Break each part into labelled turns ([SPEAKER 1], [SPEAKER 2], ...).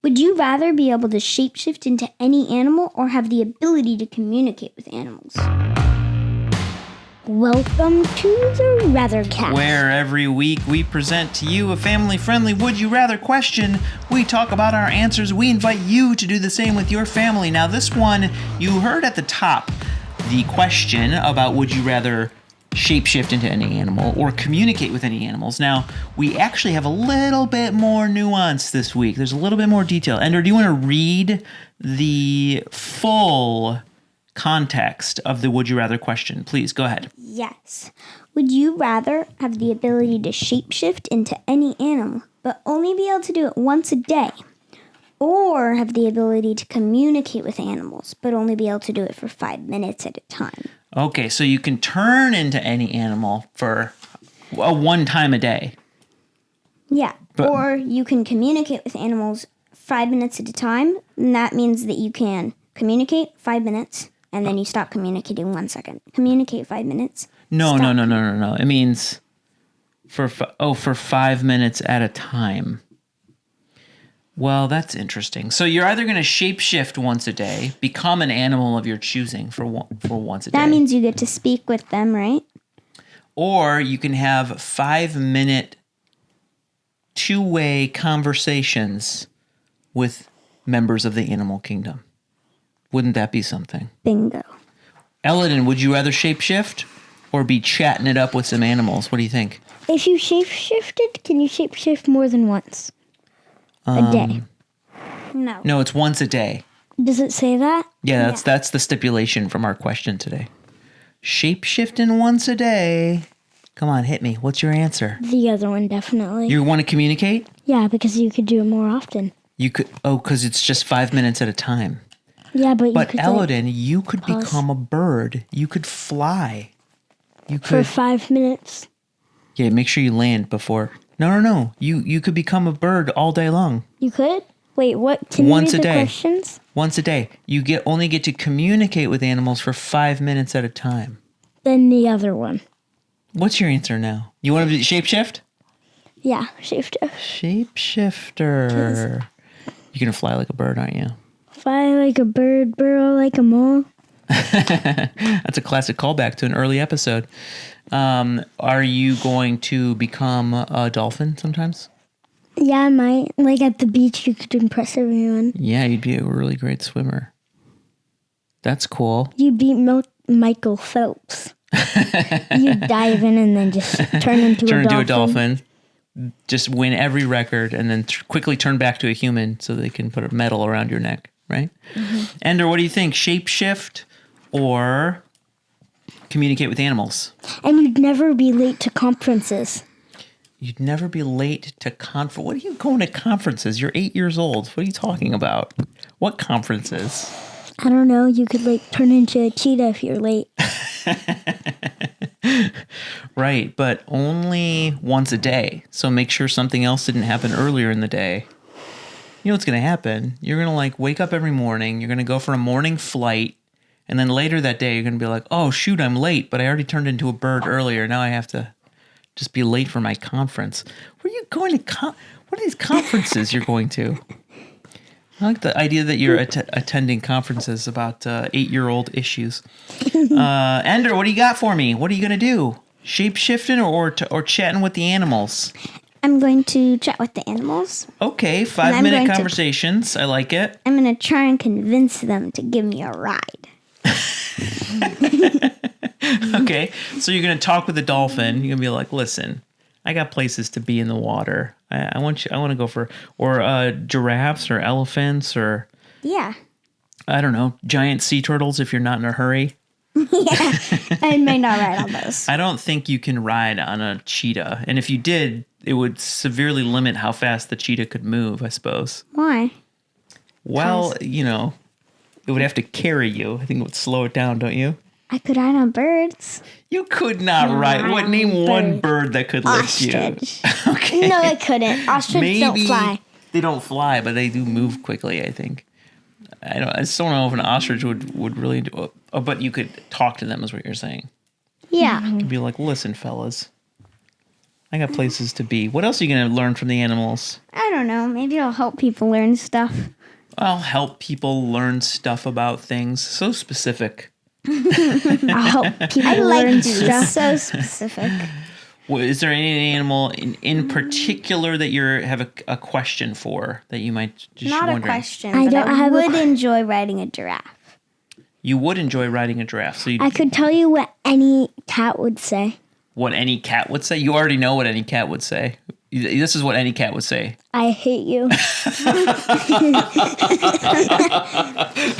[SPEAKER 1] Would you rather be able to shapeshift into any animal or have the ability to communicate with animals? Welcome to the Rathercast,
[SPEAKER 2] where every week we present to you a family-friendly Would You Rather question. We talk about our answers. We invite you to do the same with your family. Now, this one, you heard at the top the question about would you rather shapeshift into any animal or communicate with any animals. Now, we actually have a little bit more nuance this week. There's a little bit more detail. Ender, do you want to read the full context of the Would You Rather question? Please, go ahead.
[SPEAKER 1] Yes. Would you rather have the ability to shapeshift into any animal, but only be able to do it once a day? Or have the ability to communicate with animals, but only be able to do it for 5 minutes at a time?
[SPEAKER 2] Okay, so you can turn into any animal for one time a day.
[SPEAKER 1] Yeah, or you can communicate with animals 5 minutes at a time, and that means that you can communicate 5 minutes, and then you stop communicating 1 second. Communicate 5 minutes.
[SPEAKER 2] No. It means for 5 minutes at a time. Well, that's interesting. So you're either going to shapeshift once a day, become an animal of your choosing for once a day.
[SPEAKER 1] That means you get to speak with them, right?
[SPEAKER 2] Or you can have 5-minute two-way conversations with members of the animal kingdom. Wouldn't that be something?
[SPEAKER 1] Bingo.
[SPEAKER 2] Elodin, would you rather shapeshift or be chatting it up with some animals? What do you think?
[SPEAKER 1] If you shapeshifted, can you shapeshift more than once? A day? No.
[SPEAKER 2] No, it's once a day.
[SPEAKER 1] Does it say that?
[SPEAKER 2] Yeah, that's the stipulation from our question today. Shapeshifting once a day. Come on, hit me. What's your answer?
[SPEAKER 1] The other one, definitely.
[SPEAKER 2] You want to communicate?
[SPEAKER 1] Yeah, because you could do it more often.
[SPEAKER 2] You could. Oh, because it's just 5 minutes at a time.
[SPEAKER 1] Yeah, but
[SPEAKER 2] But
[SPEAKER 1] you could,
[SPEAKER 2] Elodin, you could
[SPEAKER 1] pause.
[SPEAKER 2] become a bird. You could fly. You could.
[SPEAKER 1] For 5 minutes.
[SPEAKER 2] Yeah, make sure you land before. No. You could become a bird all day long.
[SPEAKER 1] You could? Wait, what? Can
[SPEAKER 2] Once
[SPEAKER 1] you read
[SPEAKER 2] a
[SPEAKER 1] the
[SPEAKER 2] day.
[SPEAKER 1] questions?
[SPEAKER 2] Once a day. You only get to communicate with animals for 5 minutes at a time.
[SPEAKER 1] Then the other one.
[SPEAKER 2] What's your answer now? You want to be shapeshift?
[SPEAKER 1] Yeah, shapeshift.
[SPEAKER 2] Shapeshifter. You're going to fly like a bird, aren't you?
[SPEAKER 1] Fly like a bird, burrow like a mole.
[SPEAKER 2] That's a classic callback to an early episode. Are you going to become a dolphin sometimes?
[SPEAKER 1] Yeah, I might. Like at the beach, you could impress everyone.
[SPEAKER 2] Yeah, you'd be a really great swimmer. That's cool.
[SPEAKER 1] You beat Michael Phelps. You dive in and then just turn into a dolphin.
[SPEAKER 2] Just win every record and then quickly turn back to a human so they can put a medal around your neck, right? Mm-hmm. Ender, what do you think? Shapeshift or communicate with animals?
[SPEAKER 1] And you'd never be late to conferences.
[SPEAKER 2] You'd never be late to conference. What are you going to conferences? You're 8 years old. What are you talking about? What conferences?
[SPEAKER 1] I don't know. You could turn into a cheetah if you're late.
[SPEAKER 2] Right, but only once a day. So make sure something else didn't happen earlier in the day. You know what's going to happen? You're going to wake up every morning. You're going to go for a morning flight. And then later that day, you're going to be like, oh, shoot, I'm late. But I already turned into a bird earlier. Now I have to just be late for my conference. Where are you going to? What are these conferences you're going to? I like the idea that you're attending conferences about 8-year-old issues. Ender, what do you got for me? What are you going to do? Shape-shifting or chatting with the animals?
[SPEAKER 1] I'm going to chat with the animals.
[SPEAKER 2] Okay, 5-minute conversations. I like it.
[SPEAKER 1] I'm going to try and convince them to give me a ride.
[SPEAKER 2] Okay, so you're going to talk with the dolphin. You're going to be like, listen, I got places to be in the water. I want to go for, or giraffes or elephants or,
[SPEAKER 1] yeah,
[SPEAKER 2] I don't know, giant sea turtles if you're not in a hurry.
[SPEAKER 1] Yeah, I may not ride on those.
[SPEAKER 2] I don't think you can ride on a cheetah. And if you did, it would severely limit how fast the cheetah could move, I suppose.
[SPEAKER 1] Why?
[SPEAKER 2] Well, it would have to carry you. I think it would slow it down, don't you?
[SPEAKER 1] I could ride on birds.
[SPEAKER 2] You could not ride. What? Name one bird that could lift you. Okay.
[SPEAKER 1] No, I couldn't. Ostriches don't fly.
[SPEAKER 2] They don't fly, but they do move quickly, I think. I just don't know if an ostrich would really do it. Oh, but you could talk to them is what you're saying.
[SPEAKER 1] Yeah.
[SPEAKER 2] You could be like, listen, fellas. I got places to be. What else are you going to learn from the animals?
[SPEAKER 1] I don't know. Maybe it'll help people learn stuff.
[SPEAKER 2] I'll help people learn stuff about things. So specific.
[SPEAKER 1] I'll help people learn stuff. So specific.
[SPEAKER 2] Well, is there any animal in particular that you have a question for that you might just
[SPEAKER 1] Not
[SPEAKER 2] wondering?
[SPEAKER 1] a question. I would enjoy riding a giraffe.
[SPEAKER 2] You would enjoy riding a giraffe. So
[SPEAKER 3] I could tell you what any cat would say.
[SPEAKER 2] What any cat would say? You already know what any cat would say. This is what any cat would say.
[SPEAKER 3] I hate you.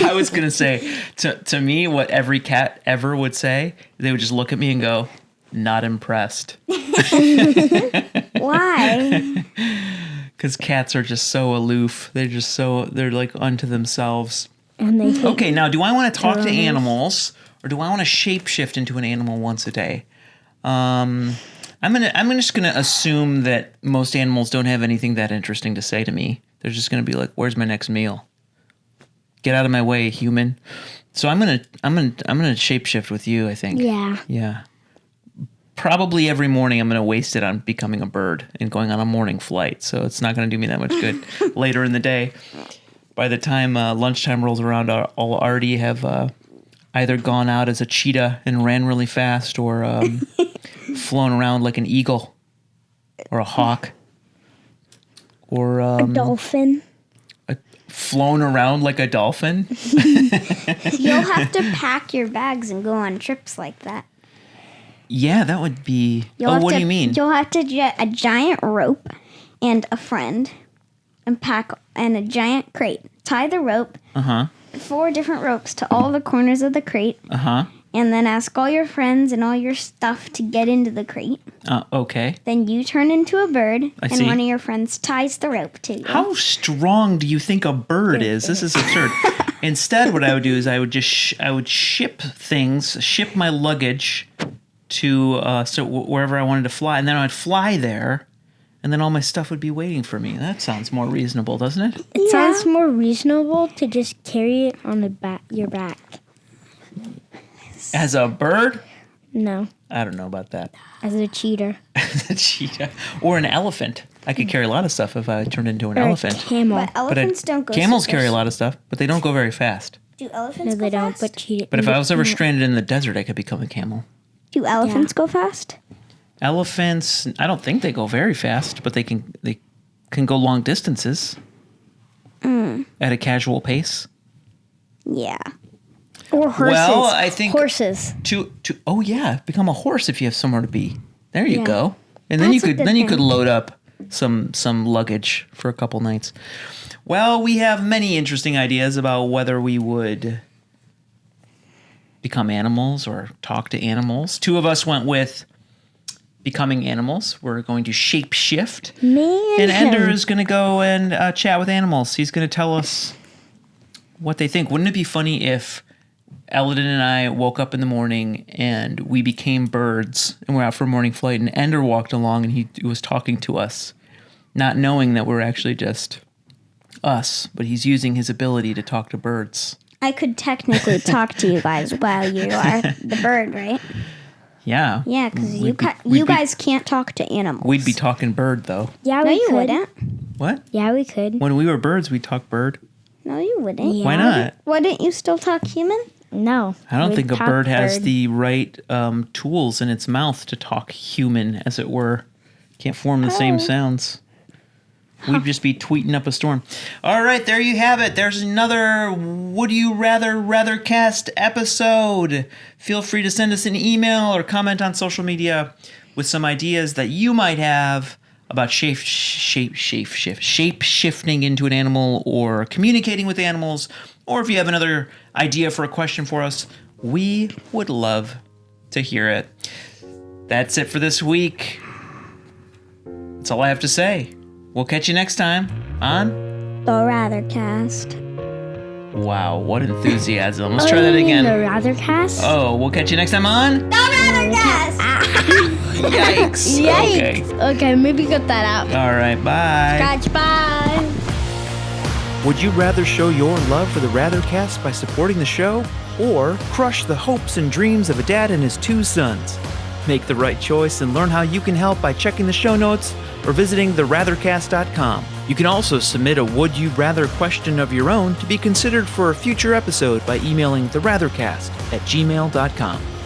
[SPEAKER 2] I was going to say, to me, what every cat ever would say, they would just look at me and go, not impressed.
[SPEAKER 1] Why?
[SPEAKER 2] Because cats are just so aloof. They're like unto themselves.
[SPEAKER 3] And they hate
[SPEAKER 2] Okay, now do I want to talk to animals or do I want to shapeshift into an animal once a day? I'm just gonna assume that most animals don't have anything that interesting to say to me. They're just gonna be like, "Where's my next meal? Get out of my way, human." So I'm gonna shapeshift with you. I think. Yeah. Probably every morning I'm gonna waste it on becoming a bird and going on a morning flight. So it's not gonna do me that much good later in the day. By the time lunchtime rolls around, I'll already have either gone out as a cheetah and ran really fast, or flown around like an eagle, or a hawk, or
[SPEAKER 3] a dolphin.
[SPEAKER 2] Flown around like a dolphin.
[SPEAKER 1] You'll have to pack your bags and go on trips like that.
[SPEAKER 2] Yeah, that would be. What do you mean?
[SPEAKER 1] You'll have to get a giant rope and a friend, and pack and a giant crate. Tie the rope. 4 different ropes to all the corners of the crate. And then ask all your friends and all your stuff to get into the crate.
[SPEAKER 2] Okay.
[SPEAKER 1] Then you turn into a bird, and
[SPEAKER 2] see.
[SPEAKER 1] one of your friends ties the rope to you.
[SPEAKER 2] How strong do you think a bird is? This is absurd. Instead, what I would do is I would just I would ship my luggage to wherever I wanted to fly, and then I'd fly there, and then all my stuff would be waiting for me. That sounds more reasonable, doesn't it?
[SPEAKER 3] It sounds more reasonable to just carry it on your back.
[SPEAKER 2] As a bird?
[SPEAKER 3] No.
[SPEAKER 2] I don't know about that.
[SPEAKER 3] As a cheetah.
[SPEAKER 2] As a cheetah. Or an elephant. I could carry a lot of stuff if I turned into an
[SPEAKER 3] Or
[SPEAKER 2] elephant.
[SPEAKER 3] a camel.
[SPEAKER 1] But elephants don't go
[SPEAKER 2] Camels
[SPEAKER 1] so
[SPEAKER 2] carry a
[SPEAKER 1] fast.
[SPEAKER 2] lot of stuff, but they don't go very fast.
[SPEAKER 1] Do elephants
[SPEAKER 3] No,
[SPEAKER 1] go
[SPEAKER 3] they don't.
[SPEAKER 1] fast?
[SPEAKER 2] But if I was ever stranded in the desert, I could become a camel.
[SPEAKER 1] Do elephants go fast?
[SPEAKER 2] Elephants, I don't think they go very fast, but they can go long distances at a casual pace.
[SPEAKER 1] Yeah.
[SPEAKER 3] Or horses.
[SPEAKER 2] Well, I think
[SPEAKER 3] horses.
[SPEAKER 2] Oh yeah, become a horse if you have somewhere to be. There you
[SPEAKER 3] Yeah.
[SPEAKER 2] go. And then
[SPEAKER 3] That's a
[SPEAKER 2] you
[SPEAKER 3] good
[SPEAKER 2] could
[SPEAKER 3] thing.
[SPEAKER 2] load up some luggage for a couple nights. Well, we have many interesting ideas about whether we would become animals or talk to animals. 2 of us went with becoming animals. We're going to shape shift. And Ender is going to go and chat with animals. He's going to tell us what they think. Wouldn't it be funny if Eldon and I woke up in the morning and we became birds and we're out for a morning flight, and Ender walked along and he was talking to us, not knowing that we're actually just us, but he's using his ability to talk to birds.
[SPEAKER 1] I could technically talk to you guys while you are the bird, right?
[SPEAKER 2] Yeah.
[SPEAKER 1] Yeah, because
[SPEAKER 2] We'd be-
[SPEAKER 1] you guys can't talk to animals.
[SPEAKER 2] We'd be talking bird, though.
[SPEAKER 3] Yeah,
[SPEAKER 1] No,
[SPEAKER 3] we
[SPEAKER 1] you
[SPEAKER 3] could.
[SPEAKER 1] wouldn't.
[SPEAKER 2] What?
[SPEAKER 3] Yeah, we could.
[SPEAKER 2] When we were birds, we'd talk bird.
[SPEAKER 1] No, you wouldn't.
[SPEAKER 3] Yeah.
[SPEAKER 2] Why not?
[SPEAKER 1] Wouldn't you still talk human?
[SPEAKER 3] No.
[SPEAKER 2] I don't
[SPEAKER 3] we'd
[SPEAKER 2] think a
[SPEAKER 3] talk
[SPEAKER 2] bird has
[SPEAKER 3] bird.
[SPEAKER 2] the right tools in its mouth to talk human, as it were. Can't form the same sounds. We'd just be tweeting up a storm. All right, there you have it. There's another Would You Rathercast episode. Feel free to send us an email or comment on social media with some ideas that you might have about shape shifting into an animal or communicating with animals, or if you have another idea for a question for us, we would love to hear it. That's it for this week. That's all I have to say. We'll catch you next time on...
[SPEAKER 1] TheRathercast.
[SPEAKER 2] Wow, what enthusiasm. Let's try that again.
[SPEAKER 3] The Rathercast?
[SPEAKER 2] Oh, we'll catch you next time on...
[SPEAKER 1] TheRathercast!
[SPEAKER 2] Yikes.
[SPEAKER 3] Yikes.
[SPEAKER 2] Okay.
[SPEAKER 3] Okay, maybe cut that out.
[SPEAKER 2] All right, bye.
[SPEAKER 3] Scratch, bye.
[SPEAKER 2] Would you rather show your love for the Rathercast by supporting the show, or crush the hopes and dreams of a dad and his 2 sons? Make the right choice and learn how you can help by checking the show notes or visiting TheRathercast.com. You can also submit a Would You Rather question of your own to be considered for a future episode by emailing TheRathercast@gmail.com.